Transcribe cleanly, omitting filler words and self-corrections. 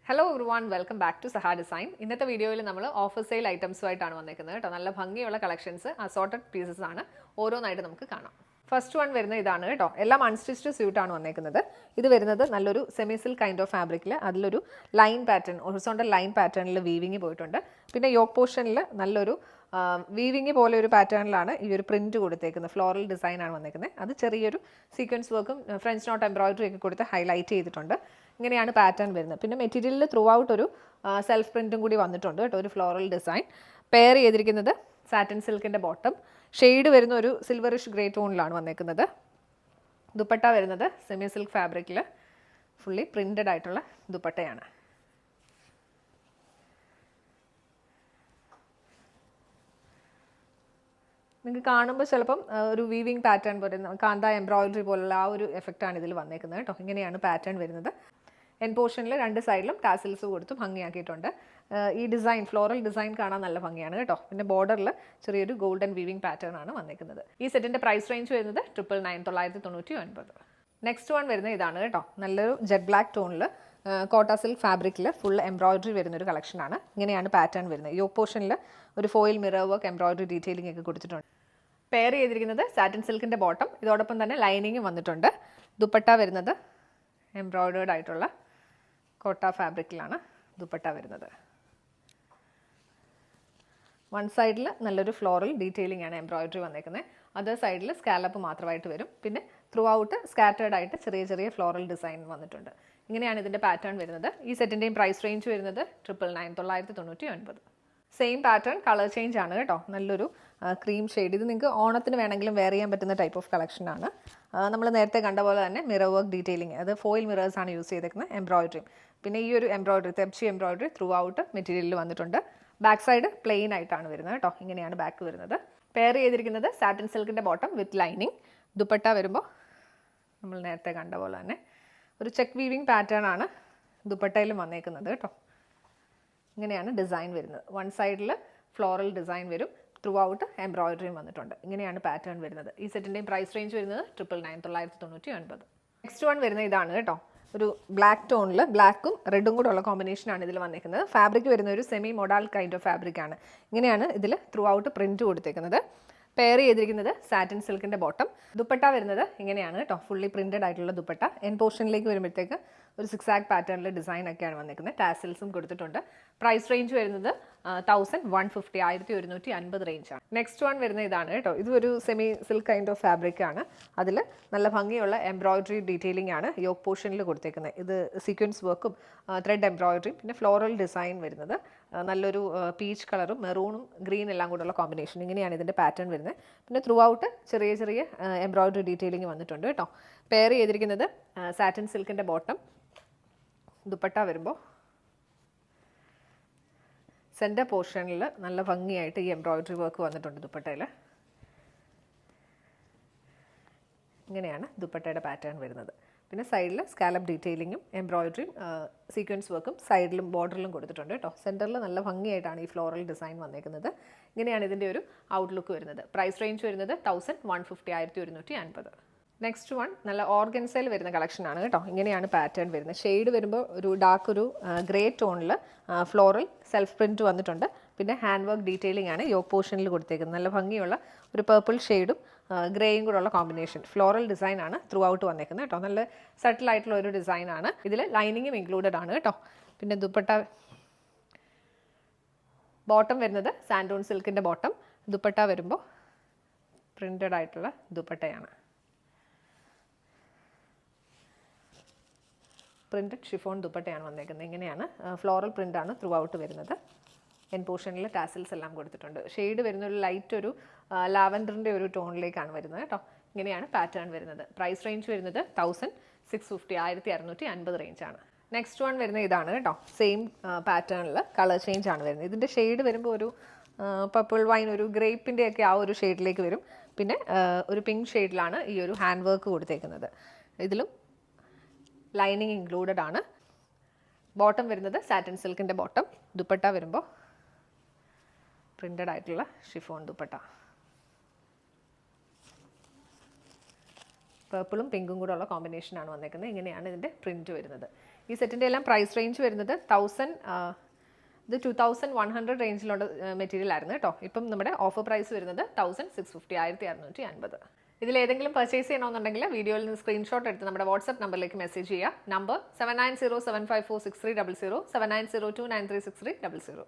Hello everyone, welcome back to Saha design. ഇന്നത്തെ വീഡിയോയിൽ നമ്മൾ ഓഫർ സെയിൽ ഐറ്റംസുമായിട്ടാണ് വന്നിരിക്കുന്നത് കേട്ടോ. നല്ല ഭംഗിയുള്ള കളക്ഷൻസ്, അസോർട്ടഡ് പീസസ് ആണ്. ഓരോന്നായിട്ട് നമുക്ക് കാണാം. ഫസ്റ്റ് വൺ വരുന്നത് ഇതാണ് കേട്ടോ. എല്ലാം അൺസ്റ്റിച്ച്ഡ് സ്യൂട്ടാണ് വന്നേക്കുന്നത്. ഇത് വരുന്നത് നല്ലൊരു സെമി സിൽക്ക് കൈൻഡ് ഓഫ് ഫാബ്രിക്കിൽ അതിലൊരു ലൈൻ പാറ്റേൺ, ഹൊറിസോണ്ടൽ ലൈൻ പാറ്റേണിൽ വീവിങ് പോയിട്ടുണ്ട്. പിന്നെ യോക്ക് പോർഷനിൽ നല്ലൊരു വീവിങ് പോലെ ഒരു പാറ്റേണിലാണ് ഈ ഒരു പ്രിന്റ് കൊടുത്തേക്കുന്നത്. ഫ്ലോറൽ ഡിസൈൻ ആണ് വന്നേക്കുന്നത്. അത് ചെറിയൊരു സീക്വൻസ് വർക്കും ഫ്രഞ്ച് നോട്ട് എംബ്രോയിഡറി ഒക്കെ കൊടുത്ത് ഹൈലൈറ്റ് ചെയ്തിട്ടുണ്ട്. ഇങ്ങനെയാണ് പാറ്റേൺ വരുന്നത്. പിന്നെ മെറ്റീരിയലിൽ ത്രൂ ഔട്ട് ഒരു സെൽഫ് പ്രിന്റും കൂടി വന്നിട്ടുണ്ട് കേട്ടോ. ഒരു ഫ്ലോറൽ ഡിസൈൻ പെയർ ചെയ്തിരിക്കുന്നത് സാറ്റിൻ സിൽക്കിൻ്റെ ബോട്ടം. ഷെയ്ഡ് വരുന്ന ഒരു സിൽവറിഷ് ഗ്രേ ടോണിലാണ് വന്നേക്കുന്നത്. ദുപ്പട്ട വരുന്നത് സെമി സിൽക്ക് ഫാബ്രിക്കിൽ ഫുള്ളി പ്രിന്റഡ് ആയിട്ടുള്ള ദുപ്പട്ടയാണ്. നിങ്ങൾക്ക് കാണുമ്പോൾ ചിലപ്പം ഒരു വീവിങ് പാറ്റേൺ പോലെ കാന്ത എംബ്രോയിഡറി പോലുള്ള ആ ഒരു എഫക്റ്റാണ് ഇതിൽ വന്നേക്കുന്നത് കേട്ടോ. ഇങ്ങനെയാണ് പാറ്റേൺ വരുന്നത്. എൻ പോർഷനിൽ രണ്ട് സൈഡിലും ടാസിൽസ് കൊടുത്ത് ഭംഗിയാക്കിയിട്ടുണ്ട്. ഈ ഡിസൈൻ, ഫ്ലോറൽ ഡിസൈൻ കാണാൻ നല്ല ഭംഗിയാണ് കേട്ടോ. പിന്നെ ബോർഡറിൽ ചെറിയൊരു ഗോൾഡൻ വീവിങ് പാറ്റേൺ ആണ് വന്നേക്കുന്നത്. ഈ സെറ്റിൻ്റെ പ്രൈസ് റേഞ്ച് വരുന്നത് 999. നെക്സ്റ്റ് വൺ വരുന്നത് ഇതാണ് കേട്ടോ. നല്ലൊരു ജെറ്റ് ബ്ലാക്ക് ടോണിൽ കോട്ട സിൽക്ക് ഫാബ്രിക്കിൽ ഫുൾ എംബ്രോയിഡറി വരുന്നൊരു കളക്ഷനാണ്. ഇങ്ങനെയാണ് പാറ്റേൺ വരുന്നത്. യോക്ക് പോർഷനിൽ ഒരു foil mirror work embroidery detailing ഒക്കെ കൊടുത്തിട്ടുണ്ട്. പെയർ ചെയ്തിരിക്കുന്നത് സാറ്റിൻ സിൽക്കിൻ്റെ ബോട്ടം. ഇതോടൊപ്പം തന്നെ ലൈനിങ്ങും വന്നിട്ടുണ്ട്. ദുപ്പട്ട വരുന്നത് എംബ്രോയിഡേർഡ് ആയിട്ടുള്ള കോട്ട ഫാബ്രിക്കിലാണ് ദുപ്പട്ട വരുന്നത്. വൺ സൈഡിൽ നല്ലൊരു ഫ്ലോറൽ ഡീറ്റെയിലിംഗ് ആണ് എംബ്രോയിഡറി വന്നേക്കുന്നത്. അതർ സൈഡിൽ സ്കാലപ്പ് മാത്രമായിട്ട് വരും. പിന്നെ ത്രൂ ഔട്ട് സ്കാറ്റേർഡ് ആയിട്ട് ചെറിയ ചെറിയ ഫ്ലോറൽ ഡിസൈൻ വന്നിട്ടുണ്ട്. ഇങ്ങനെയാണ് ഇതിൻ്റെ പാറ്റേൺ വരുന്നത്. ഈ സെറ്റിൻ്റെയും പ്രൈസ് റേഞ്ച് വരുന്നത് 999. സെയിം പാറ്റേൺ, കളർ ചേഞ്ച് ആണ് കേട്ടോ. നല്ലൊരു ക്രീം ഷെയ്ഡ്. ഇത് നിങ്ങൾക്ക് ഓണത്തിന് വേണമെങ്കിലും വെയർ ചെയ്യാൻ പറ്റുന്ന ടൈപ്പ് ഓഫ് കളക്ഷനാണ്. നമ്മൾ നേരത്തെ കണ്ട പോലെ തന്നെ മിറർ വർക്ക് ഡീറ്റെയിലിംഗ്, അത് ഫോയിൽ മിറേഴ്സ് ആണ് യൂസ് ചെയ്തേക്കുന്നത്. എംബ്രോയിഡറിയും പിന്നെ ഈ ഒരു എംബ്രോയിഡറി, തെപ്ചി എംബ്രോയിഡറി ത്രൂ ഔട്ട് മെറ്റീരിയലിൽ വന്നിട്ടുണ്ട്. ബാക്ക് സൈഡ് പ്ലെയിൻ ആയിട്ടാണ് വരുന്നത് കേട്ടോ. ഇങ്ങനെയാണ് ബാക്ക് വരുന്നത്. പെയർ ചെയ്തിരിക്കുന്നത് സാറ്റിൻ സിൽക്കിൻ്റെ ബോട്ടം വിത്ത് ലൈനിങ്. ദുപ്പട്ട വരുമ്പോൾ നമ്മൾ നേരത്തെ കണ്ട പോലെ തന്നെ ഒരു ചെക്ക് വീവിങ് പാറ്റേൺ ആണ് ദുപ്പട്ടയിലും വന്നേക്കുന്നത് കേട്ടോ. ഇങ്ങനെയാണ് ഡിസൈൻ വരുന്നത്. വൺ സൈഡിൽ ഫ്ലോറൽ ഡിസൈൻ വരും, ത്രൂ ഔട്ട് എംബ്രോയിഡറിയും വന്നിട്ടുണ്ട്. ഇങ്ങനെയാണ് പാറ്റേൺ വരുന്നത്. ഈ സെറ്റിൻ്റെയും പ്രൈസ് റേഞ്ച് വരുന്നത് 999. നെക്സ്റ്റ് വൺ വരുന്നത് ഇതാണ് കേട്ടോ. ഒരു ബ്ലാക്ക് ടോണിൽ ബ്ലാക്കും റെഡും കൂടെ ഉള്ള കോമ്പിനേഷനാണ് ഇതിൽ വന്നിരിക്കുന്നത്. ഫാബ്രിക് വരുന്ന ഒരു സെമി മൊഡാൾ കൈൻഡ് ഓഫ് ഫാബ്രിക്കാണ്. ഇങ്ങനെയാണ് ഇതിൽ ത്രൂ ഔട്ട് പ്രിന്റ് കൊടുത്തേക്കുന്നത്. പെയർ ചെയ്തിരിക്കുന്നത് സാറ്റിൻ സിൽക്കിൻ്റെ ബോട്ടം. ദുപ്പട്ട വരുന്നത് ഇങ്ങനെയാണ് കേട്ടോ. ഫുള്ളി പ്രിന്റഡ് ആയിട്ടുള്ള ദുപ്പട്ട. എൻ പോർഷനിലേക്ക് വരുമ്പോഴത്തേക്ക് ഒരു 6 ആഗ് പാറ്റേണിലെ ഡിസൈൻ ഒക്കെയാണ് വന്നിരിക്കുന്നത്. ടാസിൽസും കൊടുത്തിട്ടുണ്ട്. പ്രൈസ് റേഞ്ച് വരുന്നത് 1150 റേഞ്ചാണ്. നെക്സ്റ്റ് വൺ വരുന്നത് ഇതാണ് കേട്ടോ. ഇതൊരു semi silk kind of fabric ആണ്. അതിൽ നല്ല ഭംഗിയുള്ള എംബ്രോയിഡറി ഡീറ്റെയിലിംഗ് ആണ് യോക്ക് പോർഷനിൽ കൊടുത്തേക്കുന്നത്. ഇത് സീക്വൻസ് വർക്കും ത്രെഡ് എംബ്രോയിഡറിയും പിന്നെ ഫ്ലോറൽ ഡിസൈൻ വരുന്നത്. നല്ലൊരു പീച്ച് കളറും മെറൂണും ഗ്രീൻ എല്ലാം കൂടെയുള്ള കോമ്പിനേഷൻ. ഇങ്ങനെയാണ് ഇതിൻ്റെ പാറ്റേൺ വരുന്നത്. പിന്നെ ത്രൂ ഔട്ട് ചെറിയ ചെറിയ എംബ്രോയിഡറി ഡീറ്റെയിലിംഗ് വന്നിട്ടുണ്ട് കേട്ടോ. പെയർ ചെയ്തിരിക്കുന്നത് സാറ്റിൻ സിൽക്കിൻ്റെ ബോട്ടം. ദുപ്പട്ട വരുമ്പോൾ സെൻറ്റർ പോർഷനിൽ നല്ല ഭംഗിയായിട്ട് ഈ എംബ്രോയിഡറി വർക്ക് വന്നിട്ടുണ്ട് ദുപ്പട്ടയിൽ. ഇങ്ങനെയാണ് ദുപ്പട്ടയുടെ പാറ്റേൺ വരുന്നത്. പിന്നെ സൈഡിൽ സ്കാലപ്പ് ഡീറ്റെയിലിങ്ങും എംബ്രോയിഡറിയും സീക്വൻസ് വർക്കും സൈഡിലും ബോർഡറിലും കൊടുത്തിട്ടുണ്ട് കേട്ടോ. സെൻറ്ററിൽ നല്ല ഭംഗിയായിട്ടാണ് ഈ ഫ്ലോറൽ ഡിസൈൻ വന്നേക്കുന്നത്. ഇങ്ങനെയാണ് ഇതിൻ്റെ ഒരു ഔട്ട്ലുക്ക് വരുന്നത്. പ്രൈസ് റേഞ്ച് വരുന്നത് 1150. നെക്സ്റ്റ് വൺ നല്ല ഓർഗൻസയിൽ വരുന്ന കളക്ഷനാണ് കേട്ടോ. ഇങ്ങനെയാണ് പാറ്റേൺ വരുന്നത്. ഷെയ്ഡ് വരുമ്പോൾ ഒരു ഡാർക്ക് ഒരു ഗ്രേ ടോണിൽ ഫ്ലോറൽ സെൽഫ് പ്രിൻറ്റ് വന്നിട്ടുണ്ട്. പിന്നെ ഹാൻഡ് വർക്ക് ഡീറ്റെയിലിംഗ് ആണ് യോക്ക് പോർഷനിൽ കൊടുത്തേക്കുന്നത്. നല്ല ഭംഗിയുള്ള ഒരു പർപ്പിൾ ഷെയ്ഡും ഗ്രേയും കൂടെ ഉള്ള കോമ്പിനേഷൻ. ഫ്ലോറൽ ഡിസൈൻ ആണ് ത്രൂ ഔട്ട് വന്നേക്കുന്നത് കേട്ടോ. നല്ല സട്ടിൽ ആയിട്ടുള്ള ഒരു ഡിസൈൻ ആണ്. ഇതിൽ ലൈനിങ്ങും ഇൻക്ലൂഡഡ് ആണ് കേട്ടോ. പിന്നെ ദുപ്പട്ട ബോട്ടം വരുന്നത് സാൻഡോൺ സിൽക്കിൻ്റെ ബോട്ടം. ദുപ്പട്ട വരുമ്പോൾ പ്രിൻറ്റഡ് ആയിട്ടുള്ള ദുപ്പട്ടയാണ്. പ്രിൻറ്റഡ് ഷിഫോൺ ദുപ്പട്ടയാണ് വന്നേക്കുന്നത്. ഇങ്ങനെയാണ് ഫ്ലോറൽ പ്രിൻ്റാണ് ത്രൂ ഔട്ട് വരുന്നത്. എൻ പോർഷനിൽ ടാസിൽസ് എല്ലാം കൊടുത്തിട്ടുണ്ട്. ഷെയ്ഡ് വരുന്ന ഒരു ലൈറ്റ് ഒരു ലാവൻഡറിൻ്റെ ഒരു ടോണിലേക്കാണ് വരുന്നത് കേട്ടോ. ഇങ്ങനെയാണ് പാറ്റേൺ വരുന്നത്. പ്രൈസ് റേഞ്ച് വരുന്നത് 1650 റേഞ്ചാണ്. നെക്സ്റ്റ് വൺ വരുന്നത് ഇതാണ് കേട്ടോ. സെയിം പാറ്റേണിൽ കളർ ചേഞ്ച് ആണ് വരുന്നത്. ഇതിൻ്റെ ഷെയ്ഡ് വരുമ്പോൾ ഒരു പർപ്പിൾ വൈൻ, ഒരു ഗ്രേപ്പിൻ്റെ ഒക്കെ ആ ഒരു ഷെയ്ഡിലേക്ക് വരും. പിന്നെ ഒരു പിങ്ക് ഷെയ്ഡിലാണ് ഈ ഒരു ഹാൻഡ് വർക്ക് കൊടുത്തേക്കുന്നത്. ഇതിലും ലൈനിങ് ഇൻക്ലൂഡഡ് ആണ്. ബോട്ടം വരുന്നത് സാറ്റിൻ സിൽക്കിൻ്റെ ബോട്ടം. ദുപ്പട്ട വരുമ്പോൾ പ്രിൻ്റഡ് ആയിട്ടുള്ള ഷിഫോൺ ദുപ്പട്ട. പർപ്പിളും പിങ്കും കൂടെ ഉള്ള കോമ്പിനേഷനാണ് വന്നേക്കുന്നത്. ഇങ്ങനെയാണ് ഇതിൻ്റെ പ്രിൻറ്റ് വരുന്നത്. ഈ സെറ്റിൻ്റെ എല്ലാം പ്രൈസ് റേഞ്ച് വരുന്നത് 2100 റേഞ്ചിലുള്ള മെറ്റീരിയൽ ആയിരുന്നു കേട്ടോ. ഇപ്പം നമ്മുടെ ഓഫർ പ്രൈസ് വരുന്നത് 1650, 1650. ഇതിലേതെങ്കിലും പർച്ചേസ് ചെയ്യണമെന്നുണ്ടെങ്കിൽ വീഡിയോയിൽ നിന്ന് സ്ക്രീൻഷോട്ട് എടുത്ത് നമ്മുടെ വാട്സ്ആപ്പ് നമ്പറിലേക്ക് മെസ്സേജ് ചെയ്യുക. നമ്പർ 7907546300, 7902936300.